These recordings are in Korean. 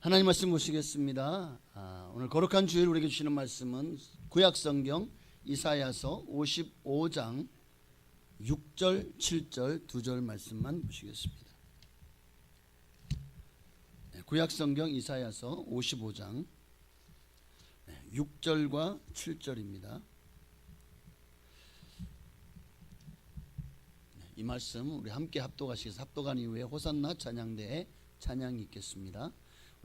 하나님 말씀 보시겠습니다. 오늘 거룩한 주일 우리에게 주시는 말씀은 구약성경 이사야서 55장 6절 7절 2절 말씀만 보시겠습니다. 구약성경 이사야서 55장 6절과 7절입니다. 이 말씀 우리 함께 합독하시겠습니다. 합독한 이후에 호산나 찬양대에 찬양이 있겠습니다.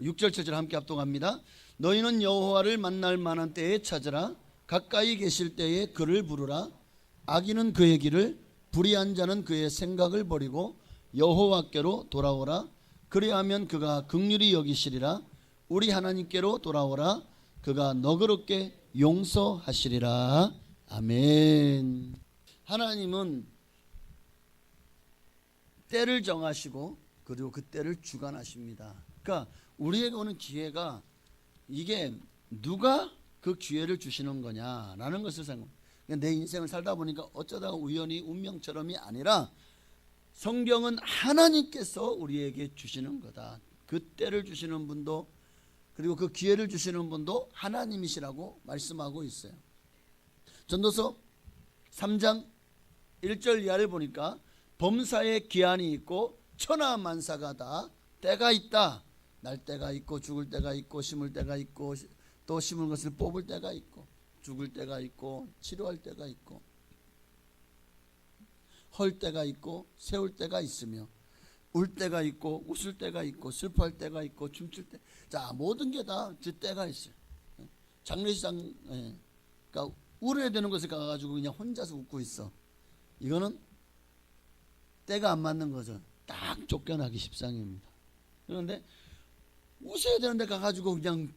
6절 7절 함께 합독합니다. 너희는 여호와를 만날 만한 때에 찾으라. 가까이 계실 때에 그를 부르라. 악인은 그의 길을, 불의한 자는 그의 생각을 버리고 여호와께로 돌아오라. 그리하면 그가 긍휼히 여기시리라. 우리 하나님께로 돌아오라. 그가 너그럽게 용서하시리라. 아멘. 하나님은 때를 정하시고 그리고 그 때를 주관하십니다. 그러니까 우리에게 오는 기회가 이게 누가 그 기회를 주시는 거냐라는 것을 생각합니다. 내 인생을 살다 보니까 어쩌다가 우연히 운명처럼이 아니라 성경은 하나님께서 우리에게 주시는 거다. 그 때를 주시는 분도 그리고 그 기회를 주시는 분도 하나님이시라고 말씀하고 있어요. 전도서 3장 1절 이하를 보니까 범사에 기한이 있고 천하만사가 다 때가 있다. 날 때가 있고 죽을 때가 있고 심을 때가 있고 또 심은 것을 뽑을 때가 있고 죽을 때가 있고 치료할 때가 있고 헐 때가 있고 세울 때가 있으며 울 때가 있고 웃을 때가 있고 슬퍼할 때가 있고 춤출 때, 자 모든 게 다 그 때가 있어요. 장례식장 그러니까 울어야 되는 곳에 가가지고 그냥 혼자서 웃고 있어. 이거는 때가 안 맞는 거죠. 딱 쫓겨나기 십상입니다. 그런데 웃어야 되는데 가가지고 그냥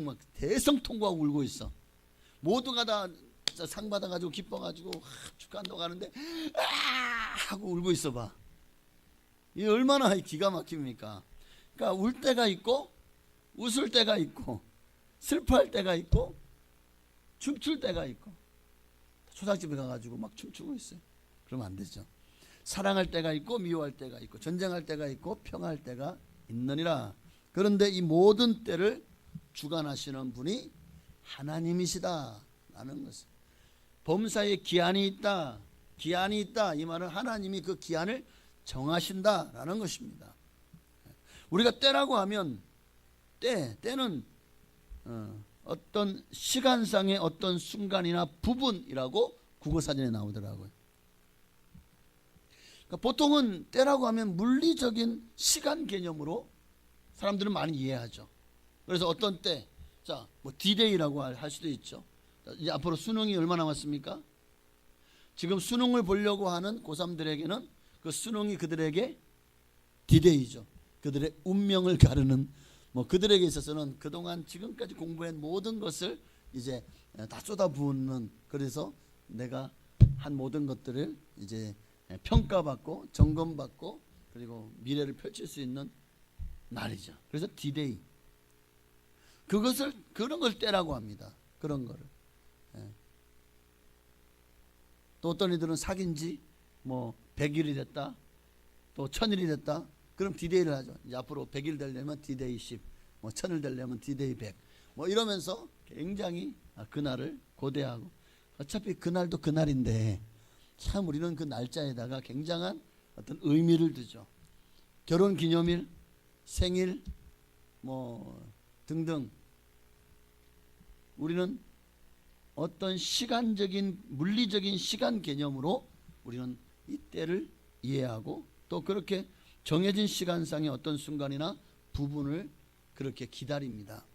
막 대성통곡하고 울고 있어. 모두가 다 상 받아가지고 기뻐가지고 축하한다고 가는데 하고 울고 있어 봐. 이게 얼마나 기가 막힙니까? 그러니까 울 때가 있고 웃을 때가 있고 슬퍼할 때가 있고 춤출 때가 있고 초상집에 가가지고 막 춤추고 있어요. 그러면 안 되죠. 사랑할 때가 있고 미워할 때가 있고 전쟁할 때가 있고 평화할 때가 있느니라. 그런데 이 모든 때를 주관하시는 분이 하나님이시다라는 것을. 범사에 기한이 있다. 기한이 있다. 이 말은 하나님이 그 기한을 정하신다라는 것입니다. 우리가 때라고 하면 때는 어떤 시간상의 어떤 순간이나 부분이라고 국어사전에 나오더라고요. 그러니까 보통은 때라고 하면 물리적인 시간 개념으로 사람들은 많이 이해하죠. 그래서 어떤 때, 자, 뭐 D-Day라고 할 수도 있죠. 이제 앞으로 수능이 얼마 남았습니까? 지금 수능을 보려고 하는 고3들에게는 그 수능이 그들에게 D-Day죠. 그들의 운명을 가르는, 뭐 그들에게 있어서는 그동안 지금까지 공부한 모든 것을 이제 다 쏟아부는, 그래서 내가 한 모든 것들을 이제 평가받고 점검받고 그리고 미래를 펼칠 수 있는 날이죠. 그래서 D-Day. 그런 걸 때라고 합니다. 그런 거를. 또 어떤 이들은 사귄 지 뭐 100일이 됐다. 또 1000일이 됐다. 그럼 D-Day를 하죠. 이제 앞으로 100일 되려면 D-Day 10, 뭐 1000일 되려면 D-Day 100. 뭐 이러면서 굉장히 그날을 고대하고, 어차피 그날도 그날인데 참 우리는 그 날짜에다가 굉장한 어떤 의미를 두죠. 결혼 기념일, 생일 뭐 등등 우리는 어떤 시간적인 물리적인 시간 개념으로 우리는 이 때를 이해하고 또 그렇게 정해진 시간상의 어떤 순간이나 부분을 그렇게 기다립니다.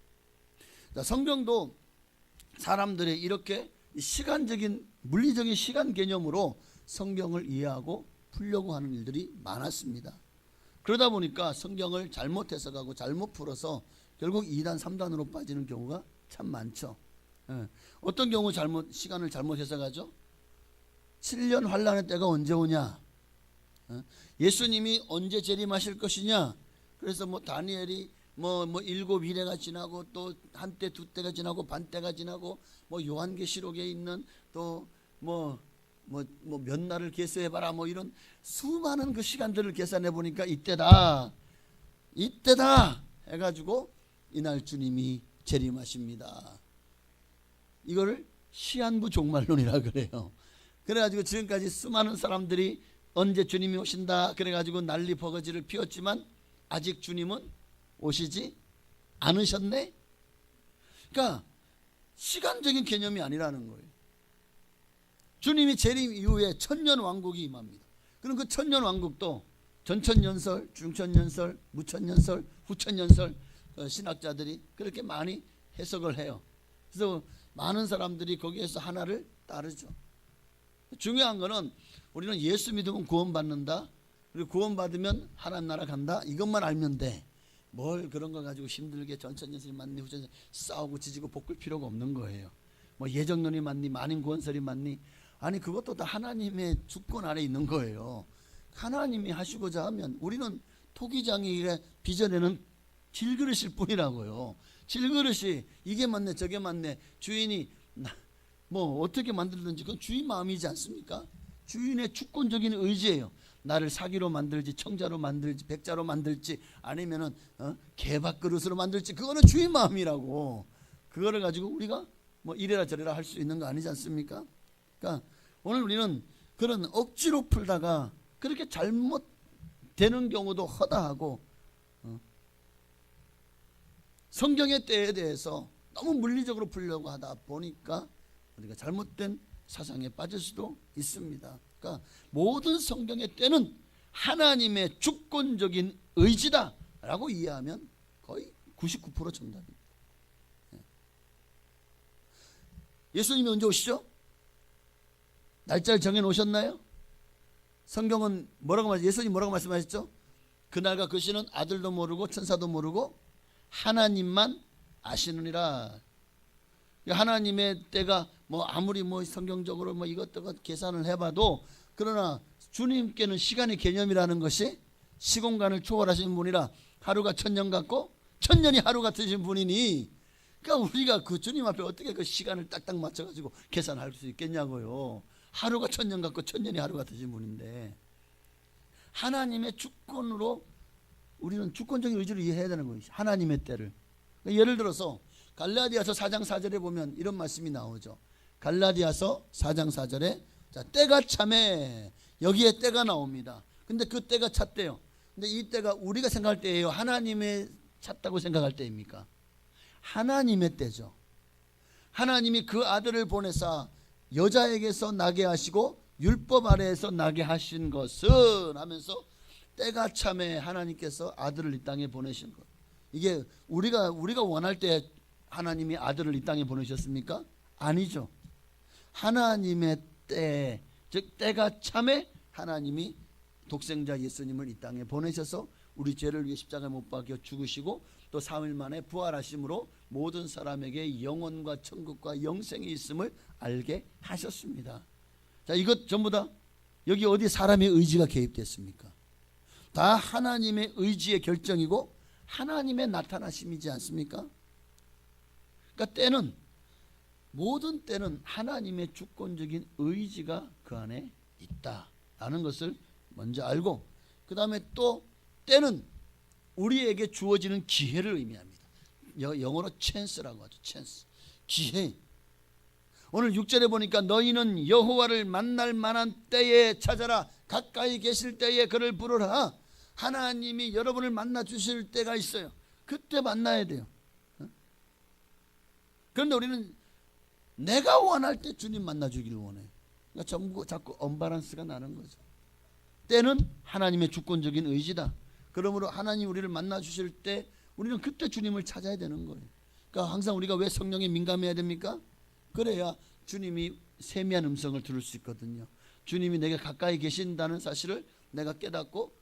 자, 성경도 사람들의 이렇게 시간적인 물리적인 시간 개념으로 성경을 이해하고 풀려고 하는 일들이 많았습니다. 그러다 보니까 성경을 잘못 해석하고 잘못 풀어서 결국 2단 3단으로 빠지는 경우가 참 많죠. 어떤 경우 시간을 잘못 해석하죠? 7년 환란의 때가 언제 오냐? 예수님이 언제 재림하실 것이냐? 그래서 뭐 다니엘이 뭐 7일회가 지나고 또 한때 두 때가 지나고 반때가 지나고 뭐 요한계시록에 있는 또 몇 날을 계수해봐라 뭐 이런 수많은 그 시간들을 계산해 보니까 이때다 해가지고 이날 주님이 재림하십니다. 이거를 시한부 종말론이라 그래요. 그래가지고 지금까지 수많은 사람들이 언제 주님이 오신다 그래가지고 난리 버거지를 피웠지만 아직 주님은 오시지 않으셨네. 그러니까 시간적인 개념이 아니라는 거예요. 주님이 재림 이후에 천년왕국이 임합니다. 그럼 그 천년왕국도 전천년설, 중천년설, 무천년설, 후천년설 신학자들이 그렇게 많이 해석을 해요. 그래서 많은 사람들이 거기에서 하나를 따르죠. 중요한 거는 우리는 예수 믿으면 구원받는다, 그리고 구원받으면 하나님 나라 간다, 이것만 알면 돼. 뭘 그런 거 가지고 힘들게 전천년설이 맞니 후천년설이 싸우고 지지고 볶을 필요가 없는 거예요. 뭐 예정론이 맞니 만인 구원설이 맞니, 아니 그것도 다 하나님의 주권 아래 있는 거예요. 하나님이 하시고자 하면 우리는 토기장이 빚어내는 질그릇일 뿐이라고요. 질그릇이 이게 맞네 저게 맞네, 주인이 뭐 어떻게 만들든지 그건 주인 마음이지 않습니까? 주인의 주권적인 의지예요. 나를 사기로 만들지 청자로 만들지 백자로 만들지 아니면은 개밥그릇으로 만들지 그거는 주인 마음이라고. 그거를 가지고 우리가 뭐 이래라 저래라 할 수 있는 거 아니지 않습니까? 그러니까 오늘 우리는 그런 억지로 풀다가 그렇게 잘못되는 경우도 허다하고 성경의 때에 대해서 너무 물리적으로 풀려고 하다 보니까 우리가 잘못된 사상에 빠질 수도 있습니다. 그러니까 모든 성경의 때는 하나님의 주권적인 의지다 라고 이해하면 거의 99% 정답입니다. 예수님이 언제 오시죠? 날짜를 정해 놓으셨나요? 성경은 뭐라고 말했죠? 예수님 뭐라고 말씀하셨죠? 그날과 그 시는 아들도 모르고 천사도 모르고 하나님만 아시느니라. 하나님의 때가 뭐 아무리 뭐 성경적으로 뭐 이것저것 계산을 해봐도, 그러나 주님께는 시간의 개념이라는 것이 시공간을 초월하신 분이라 하루가 천년 같고 천년이 하루 같으신 분이니, 그러니까 우리가 그 주님 앞에 어떻게 그 시간을 딱딱 맞춰가지고 계산할 수 있겠냐고요. 하루가 천년 같고 천년이 하루 같으신 분인데 하나님의 주권으로 우리는 주권적인 의지를 이해해야 되는 거예요. 하나님의 때를. 예를 들어서 갈라디아서 4장 4절에 보면 이런 말씀이 나오죠. 갈라디아서 4장 4절에 자, 때가 참에, 여기에 때가 나옵니다. 근데 그 때가 찼대요. 근데 이 때가 우리가 생각할 때예요, 하나님의 찼다고 생각할 때입니까? 하나님의 때죠. 하나님이 그 아들을 보내사 여자에게서 나게 하시고 율법 아래에서 나게 하신 것은 하면서 때가 참에 하나님께서 아들을 이 땅에 보내신 것. 이게 우리가 원할 때 하나님이 아들을 이 땅에 보내셨습니까? 아니죠. 하나님의 때, 즉 때가 참에 하나님이 독생자 예수님을 이 땅에 보내셔서 우리 죄를 위해 십자가에 못 박혀 죽으시고 또 3일 만에 부활하심으로 모든 사람에게 영혼과 천국과 영생이 있음을 알게 하셨습니다. 자, 이것 전부 다 여기 어디 사람의 의지가 개입됐습니까? 다 하나님의 의지의 결정이고 하나님의 나타나심이지 않습니까? 그러니까 때는, 모든 때는 하나님의 주권적인 의지가 그 안에 있다라는 것을 먼저 알고, 그 다음에 또 때는 우리에게 주어지는 기회를 의미합니다. 영어로 chance라고 하죠. chance, 기회. 오늘 6절에 보니까 너희는 여호와를 만날 만한 때에 찾아라, 가까이 계실 때에 그를 부르라. 하나님이 여러분을 만나 주실 때가 있어요. 그때 만나야 돼요. 그런데 우리는 내가 원할 때 주님 만나 주기를 원해. 그러니까 자꾸 언밸런스가 나는 거죠. 때는 하나님의 주권적인 의지다. 그러므로 하나님 우리를 만나 주실 때 우리는 그때 주님을 찾아야 되는 거예요. 그러니까 항상 우리가 왜 성령에 민감해야 됩니까? 그래야 주님이 세미한 음성을 들을 수 있거든요. 주님이 내게 가까이 계신다는 사실을 내가 깨닫고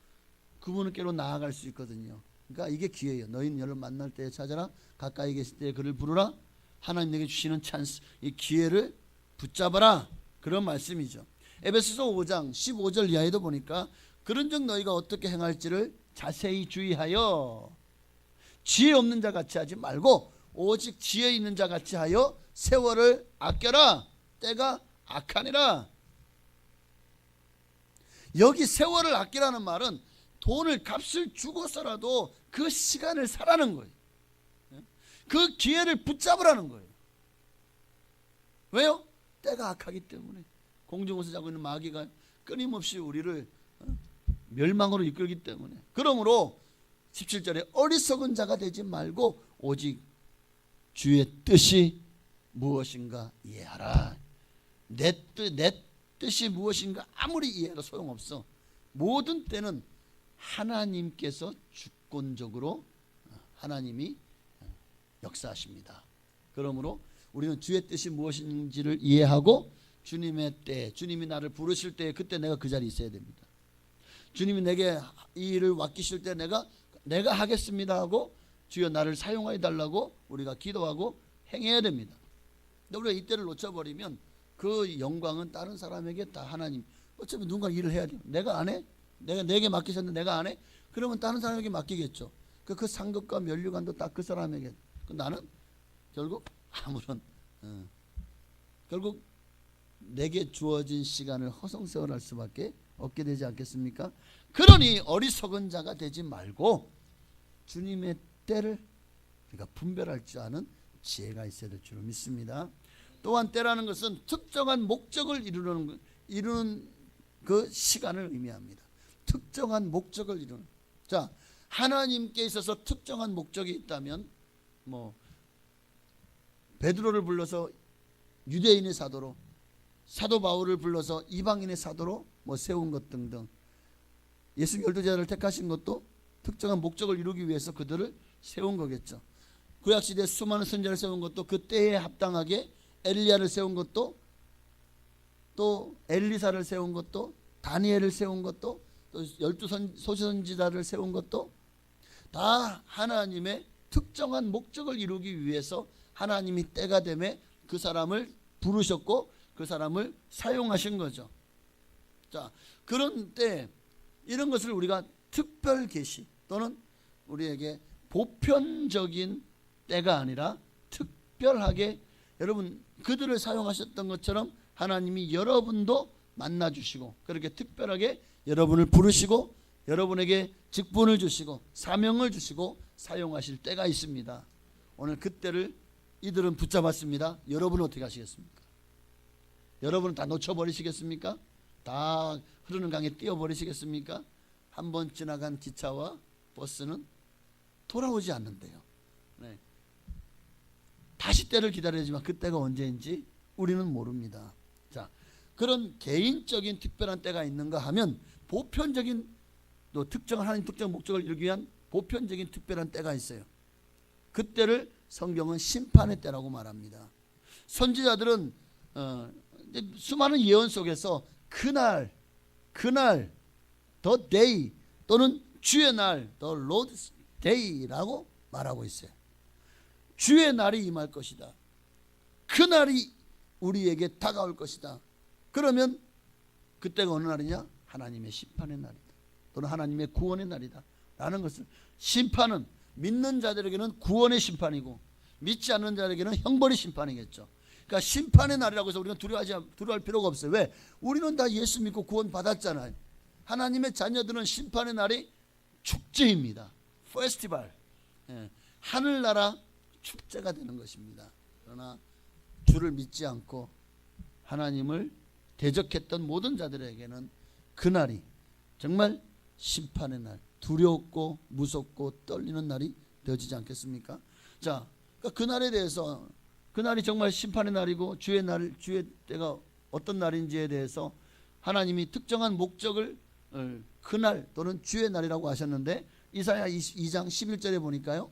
그분께로 나아갈 수 있거든요. 그러니까 이게 기회예요. 너희는 여러분 만날 때에 찾아라, 가까이 계실 때에 그를 부르라. 하나님 내게 주시는 찬스, 이 기회를 붙잡아라, 그런 말씀이죠. 에베소서 5장 15절 이하에도 보니까 그런즉 너희가 어떻게 행할지를 자세히 주의하여 지혜 없는 자 같이 하지 말고 오직 지혜 있는 자 같이 하여 세월을 아껴라. 때가 악하니라. 여기 세월을 아끼라는 말은 돈을 값을 주고서라도 그 시간을 사라는 거예요. 그 기회를 붙잡으라는 거예요. 왜요? 때가 악하기 때문에. 공중에서 자고 있는 마귀가 끊임없이 우리를 멸망으로 이끌기 때문에. 그러므로 17절에 어리석은 자가 되지 말고 오직 주의 뜻이 무엇인가 이해하라. 내 뜻이 무엇인가 아무리 이해해도 소용없어. 모든 때는 하나님께서 주권적으로 하나님이 역사하십니다. 그러므로 우리는 주의 뜻이 무엇인지를 이해하고 주님의 때, 주님이 나를 부르실 때 그때 내가 그 자리에 있어야 됩니다. 주님이 내게 이 일을 맡기실 때 내가 하겠습니다 하고 주여 나를 사용하여 달라고 우리가 기도하고 행해야 됩니다. 근데 우리가 이때를 놓쳐버리면 그 영광은 다른 사람에게 다 하나님. 어차피 누군가 일을 해야 돼요. 내가 안 해? 내게 맡기셨는데 내가 안 해? 그러면 다른 사람에게 맡기겠죠. 그 상급과 면류관도 딱 그 사람에게. 나는 결국 아무런 결국 내게 주어진 시간을 허송세월할 수밖에 없게 되지 않겠습니까? 그러니 어리석은 자가 되지 말고 주님의 때를 우리가 분별할 줄 아는 지혜가 있어야 될 줄 믿습니다. 또한 때라는 것은 특정한 목적을 이루는 그 시간을 의미합니다. 특정한 목적을 이루는. 자, 하나님께 있어서 특정한 목적이 있다면 베드로를 불러서 유대인의 사도로, 사도 바울을 불러서 이방인의 사도로 세운 것 등등. 예수 12제자를 택하신 것도 특정한 목적을 이루기 위해서 그들을 세운 거겠죠. 구약시대에 수많은 선지자를 세운 것도 그 때에 합당하게 엘리야를 세운 것도, 또 엘리사를 세운 것도, 다니엘을 세운 것도, 또 12 소선지자를 세운 것도 다 하나님의 특정한 목적을 이루기 위해서 하나님이 때가 되매 그 사람을 부르셨고 그 사람을 사용하신 거죠. 자, 그런 때 이런 것을 우리가 특별 계시 또는 우리에게 보편적인 때가 아니라 특별하게 여러분 그들을 사용하셨던 것처럼 하나님이 여러분도 만나주시고 그렇게 특별하게 여러분을 부르시고 여러분에게 직분을 주시고 사명을 주시고 사용하실 때가 있습니다. 오늘 그때를 이들은 붙잡았습니다. 여러분은 어떻게 하시겠습니까? 여러분은 다 놓쳐버리시겠습니까? 다 흐르는 강에 띄워버리시겠습니까? 한번 지나간 기차와 버스는 돌아오지 않는데요. 네. 다시 때를 기다려야지만 그때가 언제인지 우리는 모릅니다. 자, 그런 개인적인 특별한 때가 있는가 하면 보편적인 또 특정한 하나님 특정 목적을 이루기 위한 보편적인 특별한 때가 있어요. 그때를 성경은 심판의 때라고 말합니다. 선지자들은 수많은 예언 속에서 그날 the day 또는 주의 날 the Lord's day라고 말하고 있어요. 주의 날이 임할 것이다. 그날이 우리에게 다가올 것이다. 그러면 그때가 어느 날이냐? 하나님의 심판의 날이다. 또는 하나님의 구원의 날이다 라는 것을, 심판은 믿는 자들에게는 구원의 심판이고 믿지 않는 자들에게는 형벌의 심판이겠죠. 그러니까 심판의 날이라고 해서 우리가 두려워할 필요가 없어요. 왜? 우리는 다 예수 믿고 구원 받았잖아요. 하나님의 자녀들은 심판의 날이 축제입니다. 페스티벌, 하늘나라 축제가 되는 것입니다. 그러나 주를 믿지 않고 하나님을 대적했던 모든 자들에게는 그날이 정말 심판의 날, 두렵고 무섭고 떨리는 날이 되어지지 않겠습니까? 자, 그러니까 그날에 대해서, 그날이 정말 심판의 날이고 주의 때가 어떤 날인지에 대해서 하나님이 특정한 목적을 그날 또는 주의 날이라고 하셨는데, 이사야 2장 11절에 보니까요,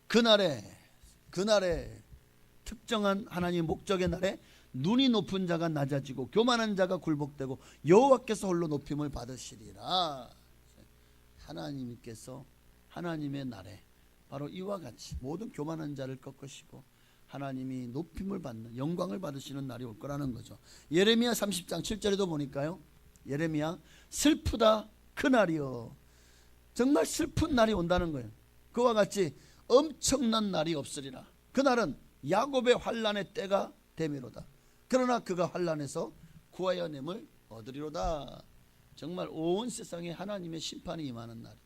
그날에 특정한 하나님의 목적의 날에 눈이 높은 자가 낮아지고 교만한 자가 굴복되고 여호와께서 홀로 높임을 받으시리라. 하나님께서 하나님의 날에 바로 이와 같이 모든 교만한 자를 꺾으시고 하나님이 높임을 받는, 영광을 받으시는 날이 올 거라는 거죠. 예레미야 30장 7절에도 보니까요, 예레미야, 슬프다 그날이요, 정말 슬픈 날이 온다는 거예요. 그와 같이 엄청난 날이 없으리라. 그날은 야곱의 환난의 때가 되미로다. 그러나 그가 환난에서 구하여 nem을 얻으리로다. 정말 온 세상에 하나님의 심판이 임하는 날,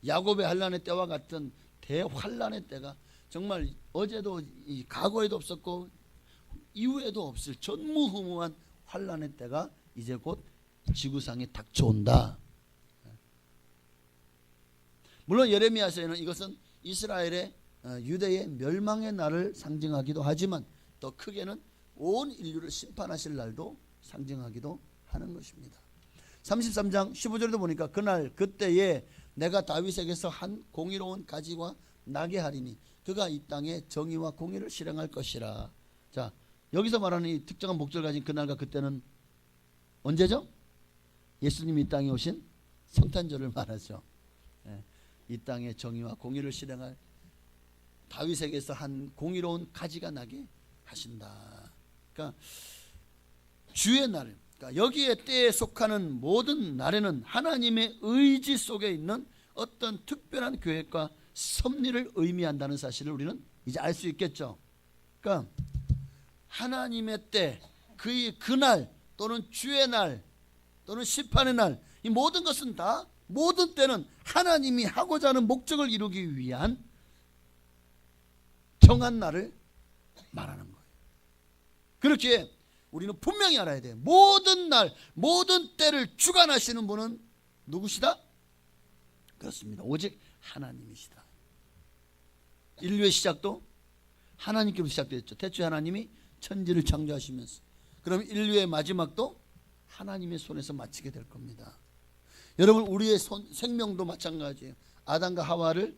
야곱의 환난의 때와 같은 대환란의 때가 정말 어제도 과거에도 없었고 이후에도 없을 전무후무한 환란의 때가 이제 곧 지구상에 닥쳐온다. 물론 예레미야서에는 이것은 이스라엘의 유대의 멸망의 날을 상징하기도 하지만 더 크게는 온 인류를 심판하실 날도 상징하기도 하는 것입니다. 33장 15절에도 보니까 그날 그때에 내가 다윗에게서 한 공의로운 가지와 나게 하리니 그가 이 땅에 정의와 공의를 실행할 것이라. 자, 여기서 말하는 이 특정한 목적을 가진 그날과 그때는 언제죠? 예수님이 이 땅에 오신 성탄절을 말하죠. 이 땅에 정의와 공의를 실행할 다윗에게서 한 공의로운 가지가 나게 하신다. 그러니까 주의 날, 그러니까 여기에 때에 속하는 모든 날에는 하나님의 의지 속에 있는 어떤 특별한 계획과 섭리를 의미한다는 사실을 우리는 이제 알 수 있겠죠. 그러니까 하나님의 때, 그날 또는 주의 날 또는 심판의 날, 이 모든 것은 다 모든 때는 하나님이 하고자 하는 목적을 이루기 위한 정한 날을 말하는 거예요. 그렇기에 우리는 분명히 알아야 돼요. 모든 날, 모든 때를 주관하시는 분은 누구시다? 그렇습니다. 오직 하나님이시다. 인류의 시작도 하나님께로 시작됐죠. 태초에 하나님이 천지를 창조하시면서, 그럼 인류의 마지막도 하나님의 손에서 마치게 될 겁니다. 여러분, 우리의 생명도 마찬가지예요. 아담과 하와를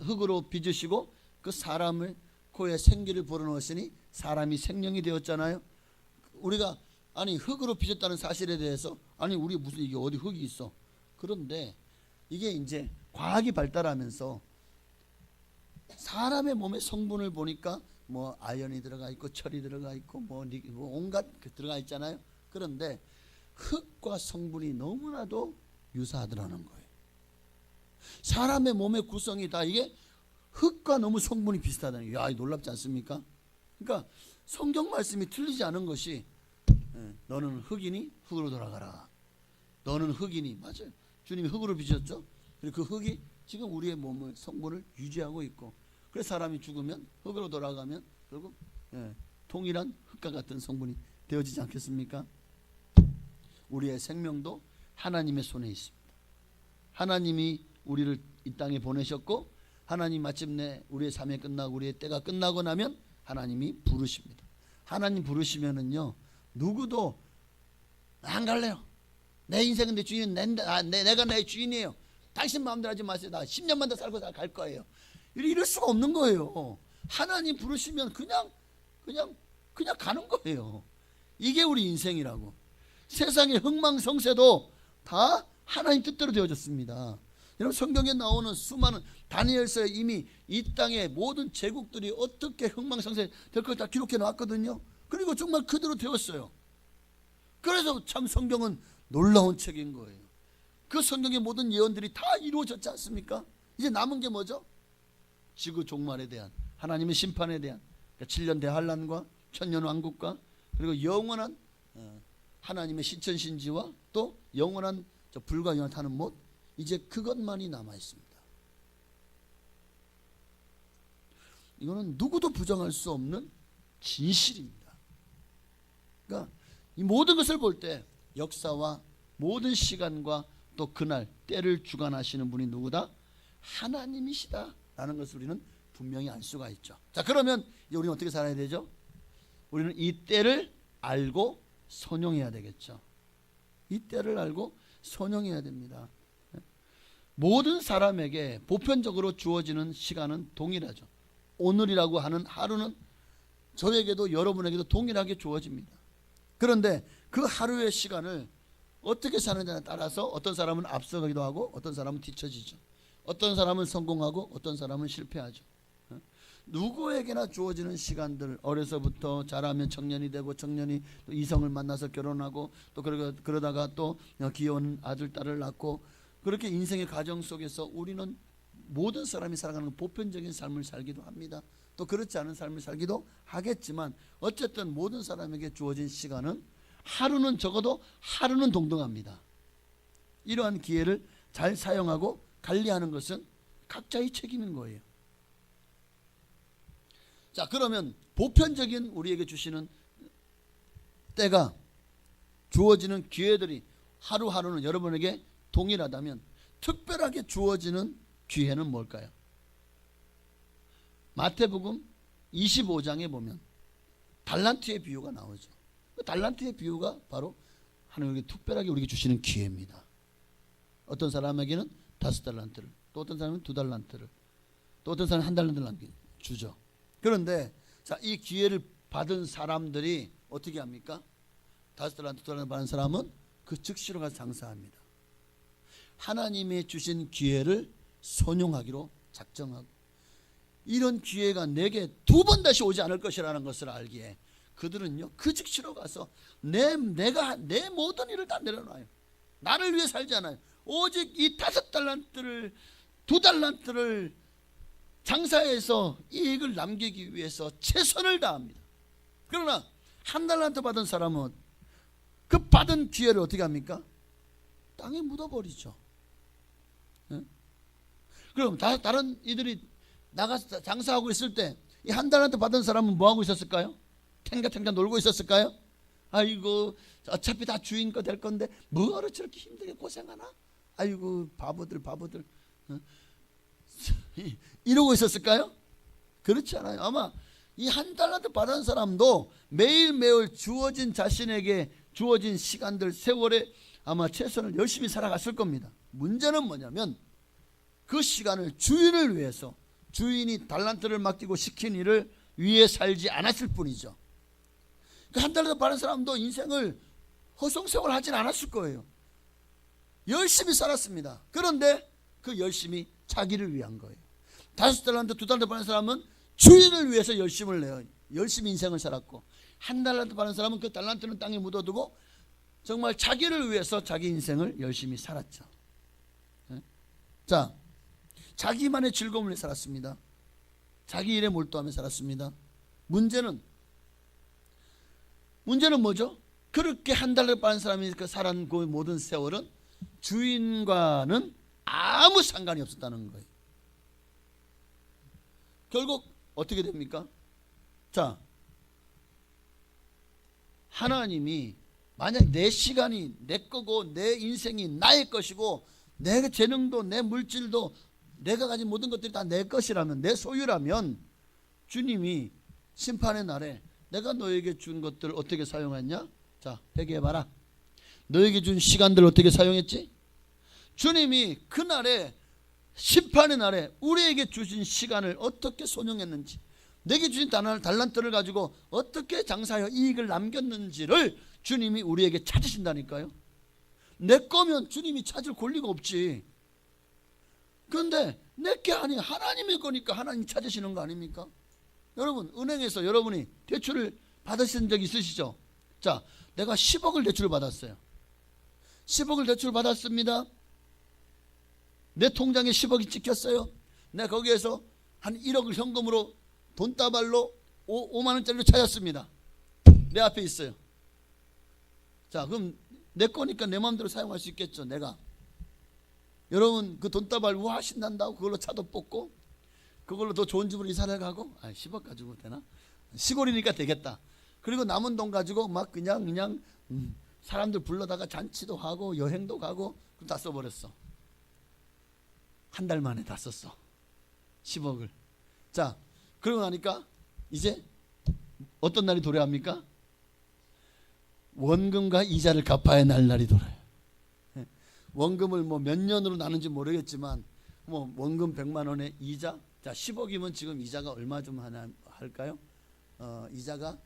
흙으로 빚으시고 그 사람을 코에 생기를 불어넣으시니 사람이 생명이 되었잖아요. 우리가 아니 흙으로 빚었다는 사실에 대해서 아니 우리 무슨 이게 어디 흙이 있어. 그런데 이게 이제 과학이 발달하면서 사람의 몸의 성분을 보니까 뭐 아연이 들어가 있고 철이 들어가 있고 뭐 온갖 들어가 있잖아요. 그런데 흙과 성분이 너무나도 유사하더라는 거예요. 사람의 몸의 구성이 다 이게 흙과 너무 성분이 비슷하다는 거예요. 야, 놀랍지 않습니까? 그러니까 성경 말씀이 틀리지 않은 것이 너는 흙이니 흙으로 돌아가라. 너는 흙이니, 맞아요. 주님이 흙으로 빚었죠. 그리고 그 흙이 지금 우리의 몸을 성분을 유지하고 있고, 그래서 사람이 죽으면 흙으로 돌아가면 결국 동일한 흙과 같은 성분이 되어지지 않겠습니까? 우리의 생명도 하나님의 손에 있습니다. 하나님이 우리를 이 땅에 보내셨고, 하나님 마침내 우리의 삶이 끝나고 우리의 때가 끝나고 나면 하나님이 부르십니다. 하나님 부르시면은요, 누구도 안 갈래요. 내 인생은 내 주인은 내가 내 주인이에요. 당신 마음대로 하지 마세요. 나 10년만 더 살고 갈 거예요. 이럴 수가 없는 거예요. 하나님 부르시면 그냥 가는 거예요. 이게 우리 인생이라고. 세상의 흥망성쇠도 다 하나님 뜻대로 되어졌습니다. 여러분, 성경에 나오는 수많은 다니엘서에 이미 이 땅의 모든 제국들이 어떻게 흥망성쇠 될 걸 다 기록해 놨거든요. 그리고 정말 그대로 되었어요. 그래서 참 성경은 놀라운 책인 거예요. 그 성경의 모든 예언들이 다 이루어졌지 않습니까? 이제 남은 게 뭐죠? 지구 종말에 대한, 하나님의 심판에 대한, 그러니까 7년 대환란과 천년 왕국과 그리고 영원한 하나님의 신천신지와 또 영원한 불과 영원 타는 못, 이제 그것만이 남아 있습니다. 이거는 누구도 부정할 수 없는 진실입니다. 그러니까 이 모든 것을 볼 때 역사와 모든 시간과 또 그날 때를 주관하시는 분이 누구다? 하나님이시다라는 것을 우리는 분명히 알 수가 있죠. 자, 그러면 이제 우리는 어떻게 살아야 되죠? 우리는 이 때를 알고 선용해야 되겠죠. 이 때를 알고 선용해야 됩니다. 모든 사람에게 보편적으로 주어지는 시간은 동일하죠. 오늘이라고 하는 하루는 저에게도 여러분에게도 동일하게 주어집니다. 그런데 그 하루의 시간을 어떻게 사느냐에 따라서 어떤 사람은 앞서가기도 하고 어떤 사람은 뒤처지죠. 어떤 사람은 성공하고 어떤 사람은 실패하죠. 누구에게나 주어지는 시간들, 어려서부터 자라면 청년이 되고 청년이 또 이성을 만나서 결혼하고 또 그러다가 또 귀여운 아들 딸을 낳고, 그렇게 인생의 과정 속에서 우리는 모든 사람이 살아가는 보편적인 삶을 살기도 합니다. 또 그렇지 않은 삶을 살기도 하겠지만 어쨌든 모든 사람에게 주어진 시간은 하루는 적어도 하루는 동등합니다. 이러한 기회를 잘 사용하고 관리하는 것은 각자의 책임인 거예요. 자, 그러면 보편적인 우리에게 주시는 때가, 주어지는 기회들이 하루하루는 여러분에게 동일하다면 특별하게 주어지는 기회는 뭘까요? 마태복음 25장에 보면 달란트의 비유가 나오죠. 그 달란트의 비유가 바로 하나님께 특별하게 우리에게 주시는 기회입니다. 어떤 사람에게는 5달란트를, 또 어떤 사람은 2달란트를, 또 어떤 사람은 1달란트를 주죠. 그런데 자, 이 기회를 받은 사람들이 어떻게 합니까? 5달란트, 2달란트 받은 사람은 그 즉시로 가서 장사합니다. 하나님의 주신 기회를 손용하기로 작정하고, 이런 기회가 내게 2번 다시 오지 않을 것이라는 것을 알기에 그들은요, 그 즉시로 가서 내가 내 모든 일을 다 내려놔요. 나를 위해 살지 않아요. 오직 이 5달란트를, 2달란트를 장사해서 이익을 남기기 위해서 최선을 다합니다. 그러나 1달란트 받은 사람은 그 받은 기회를 어떻게 합니까? 땅에 묻어버리죠. 네? 그럼 다른 이들이 나가서 장사하고 있을 때 이 1달란트 받은 사람은 뭐하고 있었을까요? 탱가탱가 놀고 있었을까요? 아이고, 어차피 다 주인 거 될 건데 뭐하러 저렇게 힘들게 고생하나? 아이고, 바보들. 이러고 있었을까요? 그렇지 않아요. 아마 이 1달란트 받은 사람도 매일매일 주어진 자신에게 주어진 시간들, 세월에 아마 최선을 열심히 살아갔을 겁니다. 문제는 뭐냐면 그 시간을 주인을 위해서, 주인이 달란트를 맡기고 시킨 일을 위해 살지 않았을 뿐이죠. 그 1달란트 받은 사람도 인생을 허송세월 하진 않았을 거예요. 열심히 살았습니다. 그런데 그 열심히 자기를 위한 거예요. 5달란트, 2달란트 받은 사람은 주인을 위해서 열심을 내요. 열심히 인생을 살았고, 1달란트 받은 사람은 그 달란트는 땅에 묻어두고 정말 자기를 위해서 자기 인생을 열심히 살았죠. 자, 자기만의 즐거움을 살았습니다. 자기 일에 몰두하며 살았습니다. 문제는 뭐죠? 그렇게 1달러 받은 사람이 살아온 그 모든 세월은 주인과는 아무 상관이 없었다는 거예요. 결국 어떻게 됩니까? 자, 하나님이 만약 내 시간이 내 거고 내 인생이 나의 것이고 내 재능도 내 물질도 내가 가진 모든 것들이 다 내 것이라면, 내 소유라면, 주님이 심판의 날에 내가 너에게 준 것들을 어떻게 사용했냐? 자, 회개해봐라. 너에게 준 시간들을 어떻게 사용했지? 주님이 그날에, 심판의 날에 우리에게 주신 시간을 어떻게 손용했는지, 내게 주신 달란트를 가지고 어떻게 장사하여 이익을 남겼는지를 주님이 우리에게 찾으신다니까요. 내 거면 주님이 찾을 권리가 없지. 그런데 내게 아니 하나님의 거니까 하나님 찾으시는 거 아닙니까? 여러분, 은행에서 여러분이 대출을 받으신 적 있으시죠? 자, 내가 10억을 대출을 받았어요. 10억을 대출을 받았습니다. 내 통장에 10억이 찍혔어요. 내가 거기에서 한 1억을 현금으로 돈다발로 5만 원짜리로 찾았습니다. 내 앞에 있어요. 자, 그럼 내 거니까 내 마음대로 사용할 수 있겠죠. 내가. 여러분, 그 돈다발 우와 신난다고 그걸로 차도 뽑고 그걸로 더 좋은 집으로 이사를 가고, 10억 가지고 되나? 시골이니까 되겠다. 그리고 남은 돈 가지고 막 그냥 사람들 불러다가 잔치도 하고 여행도 가고 다 써버렸어. 한 달 만에 다 썼어. 10억을. 자, 그러고 나니까 이제 어떤 날이 도래합니까? 원금과 이자를 갚아야 할 날이 돌아요. 원금을 뭐 몇 년으로 나는지 모르겠지만 뭐 원금 100만 원에 이자, 자 10억이면 지금 이자가 얼마 좀 하나 할까요? 이자가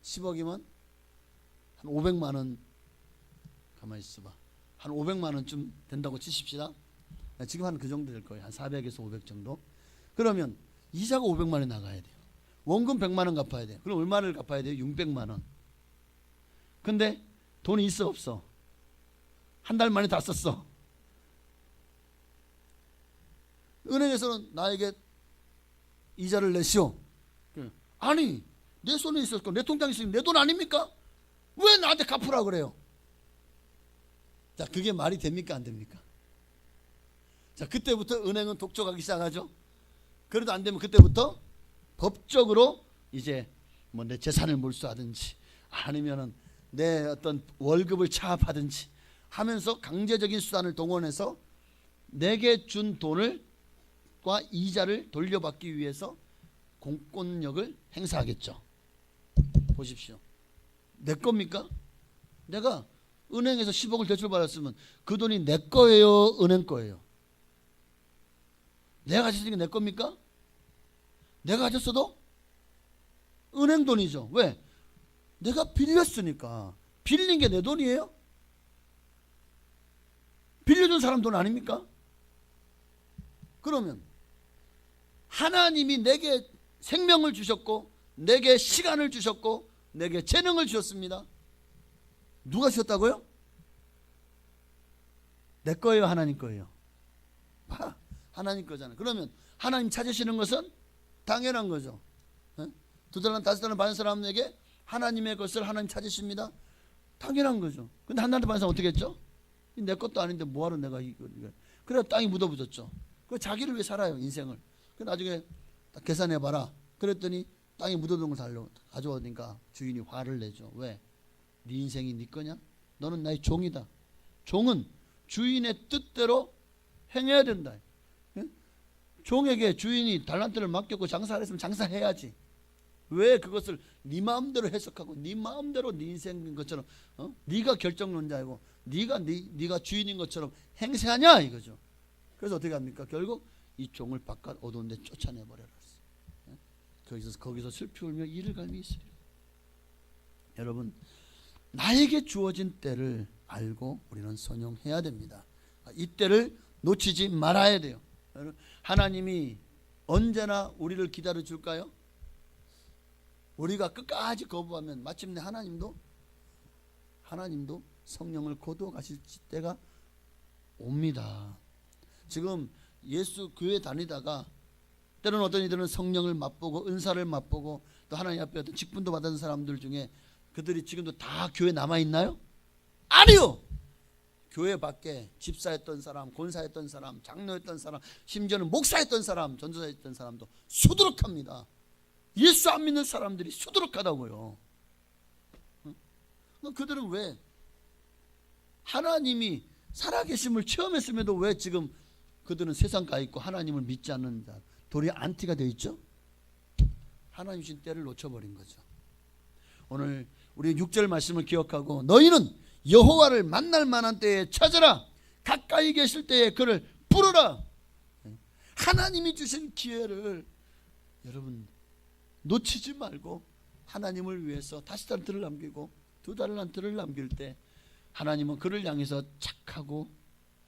10억이면 한 500만 원, 가만히 있어봐, 한 500만 원쯤 된다고 치십시다. 지금 한 그 정도 될 거예요. 한 400에서 500 정도. 그러면 이자가 500만 원이 나가야 돼요. 원금 100만 원 갚아야 돼요. 그럼 얼마를 갚아야 돼요? 600만 원. 근데 돈이 있어 없어? 한 달 만에 다 썼어. 은행에서는 나에게 이자를 내시오. 아니, 내 손에 있었고 내 통장에 있으면 내 돈 아닙니까? 왜 나한테 갚으라 그래요? 자, 그게 말이 됩니까 안 됩니까? 자, 그때부터 은행은 독촉하기 시작하죠. 그래도 안 되면 그때부터 법적으로 이제 뭐 내 재산을 몰수하든지 아니면은 내 어떤 월급을 차압하든지 하면서 강제적인 수단을 동원해서 내게 준 돈을과 이자를 돌려받기 위해서 공권력을 행사하겠죠. 보십시오. 내 겁니까? 내가 은행에서 10억을 대출받았으면 그 돈이 내 거예요, 은행 거예요? 내가 가졌으니까 내 겁니까? 내가 가졌어도 은행 돈이죠. 왜? 내가 빌렸으니까. 빌린 게 내 돈이에요? 빌려준 사람 돈 아닙니까? 그러면 하나님이 내게 생명을 주셨고 내게 시간을 주셨고 내게 재능을 주셨습니다. 누가 주셨다고요? 내 거예요, 하나님 거예요? 하나님 거잖아요. 그러면 하나님 찾으시는 것은 당연한 거죠. 2달러, 5달러 받은 사람에게 하나님의 것을 하나님 찾으십니다. 당연한 거죠. 근데 한 달러 받은 사람 어떻게 했죠? 내 것도 아닌데 뭐하러 내가 이거. 그래 땅이 묻어붙었죠. 그 자기를 위해 살아요, 인생을. 그 나중에 계산해봐라. 그랬더니 땅에 묻어둔 걸 가져오니까 주인이 화를 내죠. 왜? 네 인생이 네 거냐? 너는 나의 종이다. 종은 주인의 뜻대로 행해야 된다. 종에게 주인이 달란트를 맡겼고 장사를 했으면 장사해야지. 왜 그것을 네 마음대로 해석하고 네 마음대로 네 인생인 것처럼 네가 결정론자이고 네가 주인인 것처럼 행세하냐 이거죠. 그래서 어떻게 합니까? 결국 이 종을 바깥 어두운 데 쫓아내버려라. 거기서 슬피 울며 이를 갈미 있으리라. 여러분, 나에게 주어진 때를 알고 우리는 선용해야 됩니다. 이 때를 놓치지 말아야 돼요. 하나님이 언제나 우리를 기다려 줄까요? 우리가 끝까지 거부하면 마침내 하나님도 성령을 거두어 가실 때가 옵니다. 지금 예수 교회 다니다가 때로는 어떤 이들은 성령을 맛보고 은사를 맛보고 또 하나님 앞에 어떤 직분도 받은 사람들 중에 그들이 지금도 다 교회 남아있나요? 아니요. 교회 밖에 집사였던 사람, 권사였던 사람, 장로였던 사람, 심지어는 목사였던 사람, 전도사였던 사람도 수두룩합니다. 예수 안 믿는 사람들이 수두룩하다고요. 그들은 왜 하나님이 살아계심을 체험했음에도 왜 지금 그들은 세상 가 있고 하나님을 믿지 않는 자, 도리어 안티가 되어 있죠? 하나님 주신 때를 놓쳐버린 거죠. 오늘 우리 6절 말씀을 기억하고 너희는 여호와를 만날 만한 때에 찾으라. 가까이 계실 때에 그를 부르라. 하나님이 주신 기회를 여러분 놓치지 말고 하나님을 위해서 다시 달란트를 남기고 2달란트를 남길 때 하나님은 그를 향해서 착하고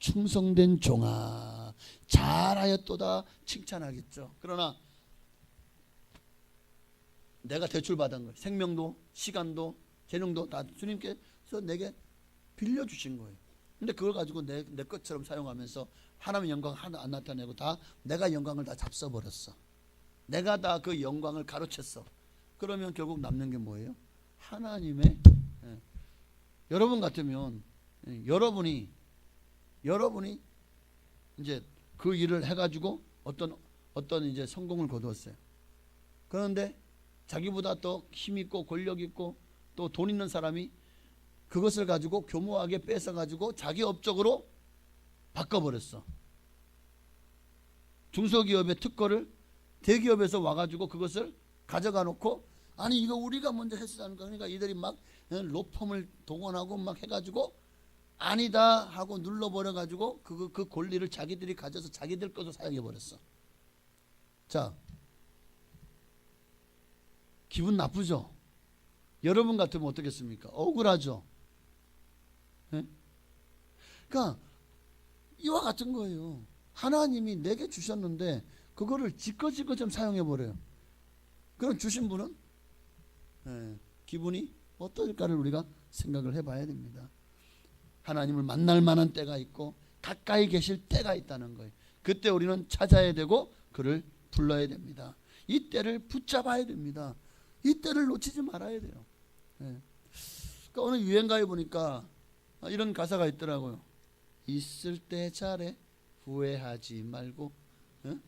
충성된 종아 잘하였도다 칭찬하겠죠. 그러나 내가 대출받은 거 생명도 시간도 재능도 다 주님께서 내게 빌려주신 거예요. 근데 그걸 가지고 내 것처럼 사용하면서 하나님의 영광 하나 안 나타내고 다 내가 영광을 다 잡숴버렸어. 내가 다 그 영광을 가로챘어. 그러면 결국 남는 게 뭐예요? 하나님의 여러분 같으면 여러분이 이제 그 일을 해가지고 어떤 이제 성공을 거두었어요. 그런데 자기보다 더 힘 있고 권력 있고 또 돈 있는 사람이 그것을 가지고 교모하게 뺏어가지고 자기 업적으로 바꿔버렸어. 중소기업의 특허를 대기업에서 와가지고 그것을 가져가 놓고 아니 이거 우리가 먼저 했으라는 거. 그러니까 이들이 막 로펌을 동원하고 막 해가지고 아니다 하고 눌러버려가지고 그 권리를 자기들이 가져서 자기들 것으로 사용해버렸어. 자, 기분 나쁘죠? 여러분 같으면 어떻겠습니까? 억울하죠? 네? 그러니까 이와 같은 거예요. 하나님이 내게 주셨는데 그거를 지껏지껏 좀 사용해버려요. 그럼 주신 분은 기분이 어떨까를 우리가 생각을 해봐야 됩니다. 하나님을 만날 만한 때가 있고 가까이 계실 때가 있다는 거예요. 그때 우리는 찾아야 되고 그를 불러야 됩니다. 이 때를 붙잡아야 됩니다. 이 때를 놓치지 말아야 돼요. 그러니까 오늘 유행가에 보니까 이런 가사가 있더라고요. 있을 때 잘해 후회하지 말고, 어?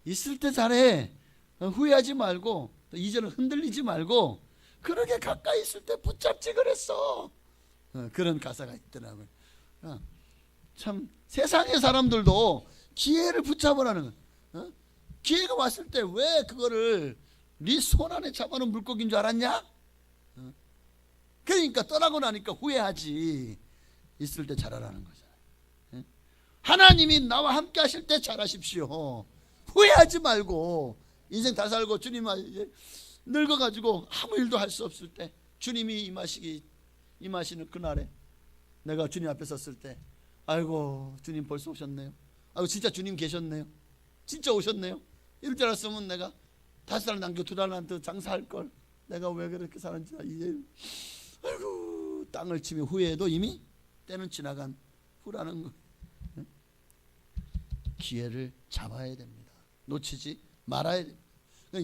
있을 때 잘해. 후회하지 말고, 또 이제는 흔들리지 말고, 그러게 가까이 있을 때 붙잡지 그랬어. 그런 가사가 있더라고요. 참 세상의 사람들도 기회를 붙잡으라는 거예요. 기회가 왔을 때 왜 그거를 네 손 안에 잡아놓은 물고기인 줄 알았냐? 그러니까 떠나고 나니까 후회하지. 있을 때 잘하라는 거잖아요. 하나님이 나와 함께 하실 때 잘하십시오. 후회하지 말고 인생 다 살고 주님 이제 늙어가지고 아무 일도 할 수 없을 때 주님이 임하시는 그날에 내가 주님 앞에 섰을 때 아이고 주님 벌써 오셨네요. 아이고 진짜 주님 계셨네요. 진짜 오셨네요. 이럴 줄 알았으면 내가 5달 남겨 2달 더 장사할 걸. 내가 왜 그렇게 사는지 이제 아이고 땅을 치며 후회해도 이미 때는 지나간 후라는 거. 기회를 잡아야 됩니다. 놓치지 말아야 됩니다.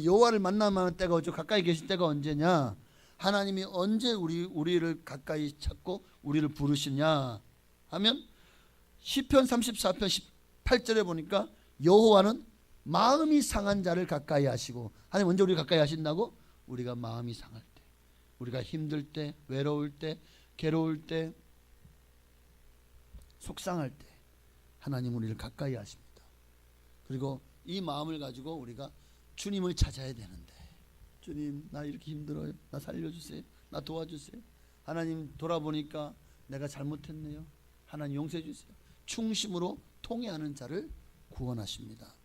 여호와를 만나면 때가 오죠. 가까이 계실 때가 언제냐? 하나님이 언제 우리를 가까이 찾고 우리를 부르시냐 하면 시편 34편 18절에 보니까 여호와는 마음이 상한 자를 가까이 하시고, 하나님 언제 우리 가까이 하신다고? 우리가 마음이 상할 때, 우리가 힘들 때, 외로울 때, 괴로울 때, 속상할 때 하나님 우리를 가까이 하십니다. 그리고 이 마음을 가지고 우리가 주님을 찾아야 되는데, 주님 나 이렇게 힘들어요. 나 살려주세요. 나 도와주세요. 하나님 돌아보니까 내가 잘못했네요. 하나님 용서해 주세요. 충심으로 통회하는 자를 구원하십니다.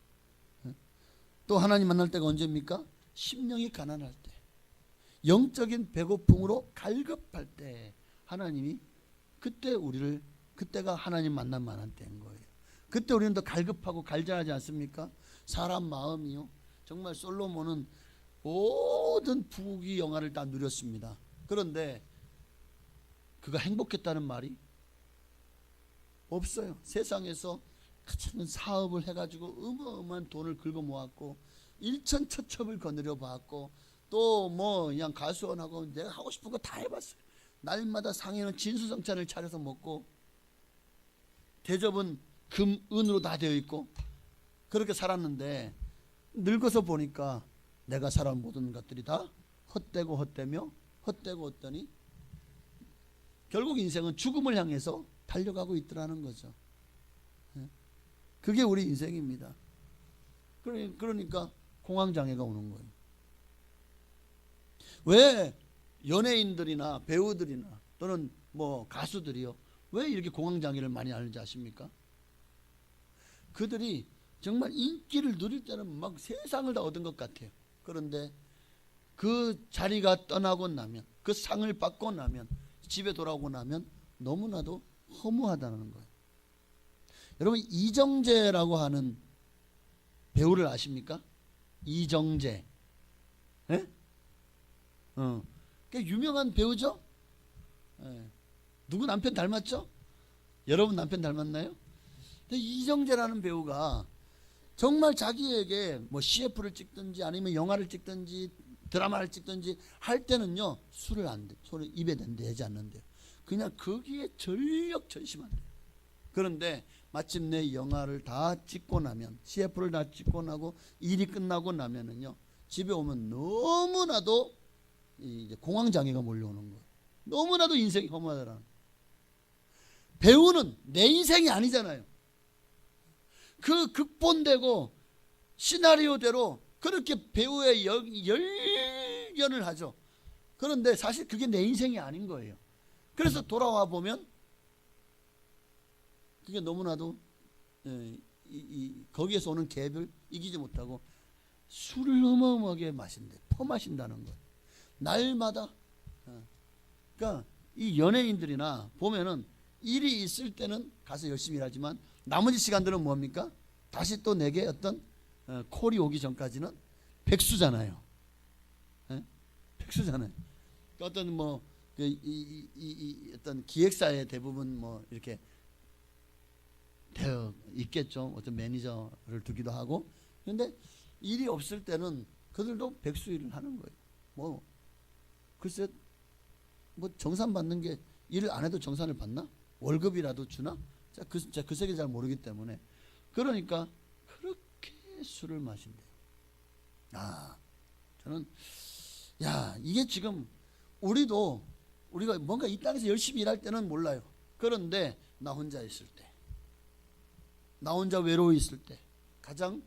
또 하나님 만날 때가 언제입니까? 심령이 가난할 때, 영적인 배고픔으로 갈급할 때 하나님이 그때가 하나님 만남 만한 때인 거예요. 그때 우리는 더 갈급하고 갈장하지 않습니까? 사람 마음이요, 정말 솔로몬은 모든 부귀 영화를 다 누렸습니다. 그런데 그가 행복했다는 말이 없어요. 세상에서 큰 사업을 해가지고 어마어마한 돈을 긁어 모았고 일천처첩을 거느려 봤고 또 뭐 그냥 가수원하고 내가 하고 싶은 거 다 해봤어요. 날마다 상에는 진수성찬을 차려서 먹고 대접은 금, 은으로 다 되어 있고 그렇게 살았는데 늙어서 보니까 내가 살아온 모든 것들이 다 헛되고 헛되며 헛되고 헛되니 결국 인생은 죽음을 향해서 달려가고 있더라는 거죠. 그게 우리 인생입니다. 그러니까 공황장애가 오는 거예요. 왜 연예인들이나 배우들이나 또는 뭐 가수들이요, 왜 이렇게 공황장애를 많이 앓는지 아십니까? 그들이 정말 인기를 누릴 때는 막 세상을 다 얻은 것 같아요. 그런데 그 자리가 떠나고 나면, 그 상을 받고 나면, 집에 돌아오고 나면 너무나도 허무하다는 거예요. 여러분 이정재라고 하는 배우를 아십니까? 이정재. 예? 꽤 유명한 배우죠? 예. 누구 남편 닮았죠? 여러분 남편 닮았나요? 근데 이정재라는 배우가 정말 자기에게 뭐 CF를 찍든지 아니면 영화를 찍든지 드라마를 찍든지 할 때는요 술을 입에 대지 않는데요. 그냥 거기에 전심한대요. 그런데 마침내 영화를 다 찍고 나면, CF를 다 찍고 나고 일이 끝나고 나면은요 집에 오면 너무나도 이제 공황장애가 몰려오는 거예요. 너무나도 인생이 허무하더라. 배우는 내 인생이 아니잖아요. 그 극본되고 시나리오대로 그렇게 배우의 열연을 하죠. 그런데 사실 그게 내 인생이 아닌 거예요. 그래서 돌아와 보면 그게 너무나도 거기에서 오는 갭을 이기지 못하고 술을 어마어마하게 마신대, 퍼마신다는 거예요. 날마다. 그러니까 이 연예인들이나 보면은 일이 있을 때는 가서 열심히 일하지만 나머지 시간들은 뭡니까? 다시 또 내게 어떤 콜이 오기 전까지는 백수잖아요. 백수잖아요. 그러니까 어떤 뭐 어떤 기획사의 대부분 뭐 이렇게 되어 있겠죠. 어떤 매니저를 두기도 하고. 그런데 일이 없을 때는 그들도 백수 일을 하는 거예요. 뭐 글쎄 뭐 정산 받는 게 일을 안 해도 정산을 받나? 월급이라도 주나? 제가 그 세계 잘 모르기 때문에. 그러니까 그렇게 술을 마신대요. 저는 이게 지금 우리가 뭔가 이 땅에서 열심히 일할 때는 몰라요. 그런데 나 혼자 있을 때, 나 혼자 외로워 있을 때, 가장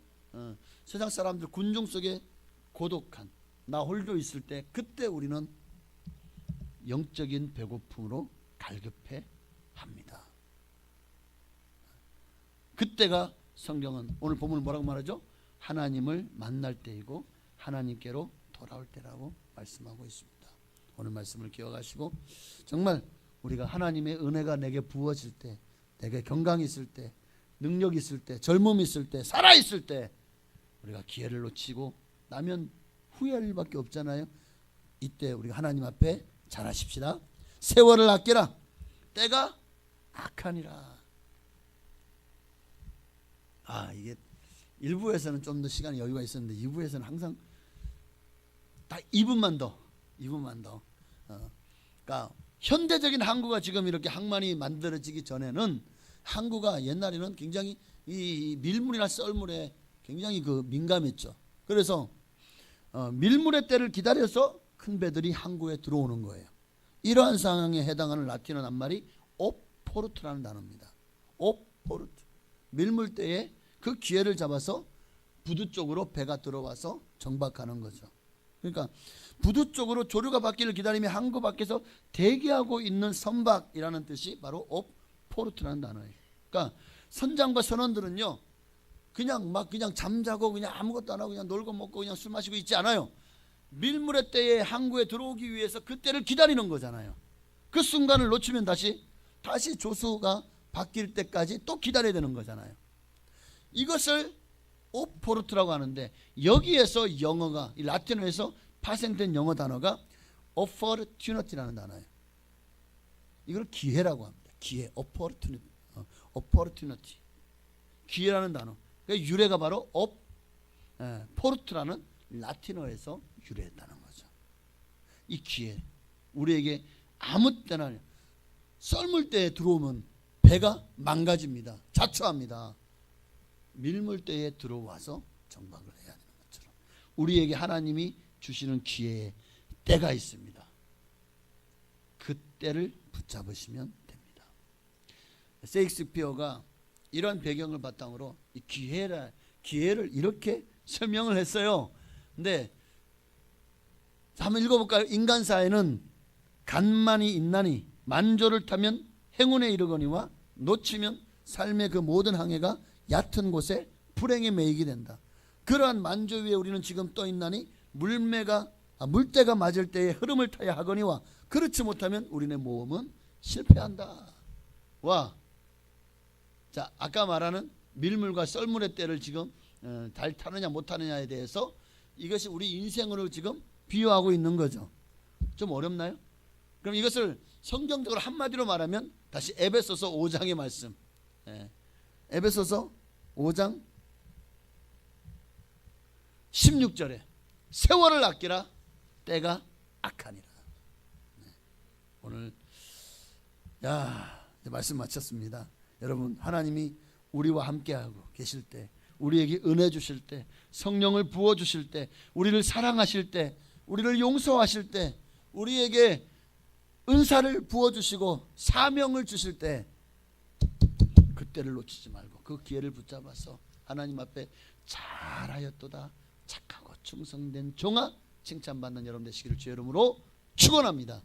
세상 사람들 군중 속에 고독한 나 홀로 있을 때, 그때 우리는 영적인 배고픔으로 갈급해 합니다. 그때가 성경은 오늘 본문 뭐라고 말하죠? 하나님을 만날 때이고 하나님께로 돌아올 때라고 말씀하고 있습니다. 오늘 말씀을 기억하시고 정말 우리가 하나님의 은혜가 내게 부어질 때, 내게 건강이 있을 때, 능력이 있을 때, 젊음이 있을 때, 살아있을 때 우리가 기회를 놓치고 나면 후회할 일밖에 없잖아요. 이때 우리가 하나님 앞에 잘하십시다. 세월을 아껴라. 때가 악하니라. 이게 1부에서는 좀 더 시간이 여유가 있었는데 2부에서는 항상 딱 2분만 더. 그러니까 현대적인 항구가 지금 이렇게 항만이 만들어지기 전에는 항구가 옛날에는 굉장히 이 밀물이나 썰물에 굉장히 민감했죠. 그래서 밀물의 때를 기다려서 큰 배들이 항구에 들어오는 거예요. 이러한 상황에 해당하는 라틴어 낱말이 오포르투라는 단어입니다. 오포르투. 밀물 때에 그 기회를 잡아서 부두 쪽으로 배가 들어와서 정박하는 거죠. 그러니까 부두 쪽으로 조류가 받기를 기다리며 항구 밖에서 대기하고 있는 선박이라는 뜻이 바로 오포르투라는 단어예요. 그러니까 선장과 선원들은요, 그냥 잠자고 그냥 아무것도 안 하고 그냥 놀고 먹고 그냥 술 마시고 있지 않아요. 밀물의 때에 항구에 들어오기 위해서 그 때를 기다리는 거잖아요. 그 순간을 놓치면 다시 조수가 바뀔 때까지 또 기다려야 되는 거잖아요. 이것을 오포르투라고 하는데, 여기에서 영어가, 이 라틴어에서 파생된 영어 단어가 opportunity라는 단어예요. 이걸 기회라고 합니다. 기회, opportunity. 기회라는 단어. 그러니까 유래가 바로 포르투라는 라틴어에서 유래했다는 거죠. 이 기회, 우리에게 아무 때나 썰물 때에 들어오면 배가 망가집니다. 자초합니다. 밀물 때에 들어와서 정박을 해야 되는 것처럼 우리에게 하나님이 주시는 기회에 때가 있습니다. 그 때를 붙잡으시면 됩니다. 셰익스피어가 이런 배경을 바탕으로 이 기회를 이렇게 설명을 했어요. 근데 한번 읽어볼까요? 인간사에는 간만이 있나니 만조를 타면 행운에 이르거니와 놓치면 삶의 그 모든 항해가 얕은 곳에 불행에 매이게 된다. 그러한 만조 위에 우리는 지금 떠 있나니 물때가 맞을 때에 흐름을 타야 하거니와 그렇지 못하면 우리네 모험은 실패한다. 자, 아까 말하는 밀물과 썰물의 때를 지금 잘 타느냐 못 타느냐에 대해서 이것이 우리 인생으로 지금 비유하고 있는 거죠. 좀 어렵나요? 그럼 이것을 성경적으로 한마디로 말하면 다시 에베소서 5장의 말씀. 에베소서 5장 16절에 세월을 아끼라 때가 악하니라. 오늘 이제 말씀 마쳤습니다. 여러분, 하나님이 우리와 함께하고 계실 때, 우리에게 은혜 주실 때, 성령을 부어 주실 때, 우리를 사랑하실 때, 우리를 용서하실 때, 우리에게 은사를 부어 주시고 사명을 주실 때 그때를 놓치지 말고 그 기회를 붙잡아서 하나님 앞에 잘하였도다 착하고 충성된 종아 칭찬받는 여러분 되시기를 주의 이름으로 축원합니다.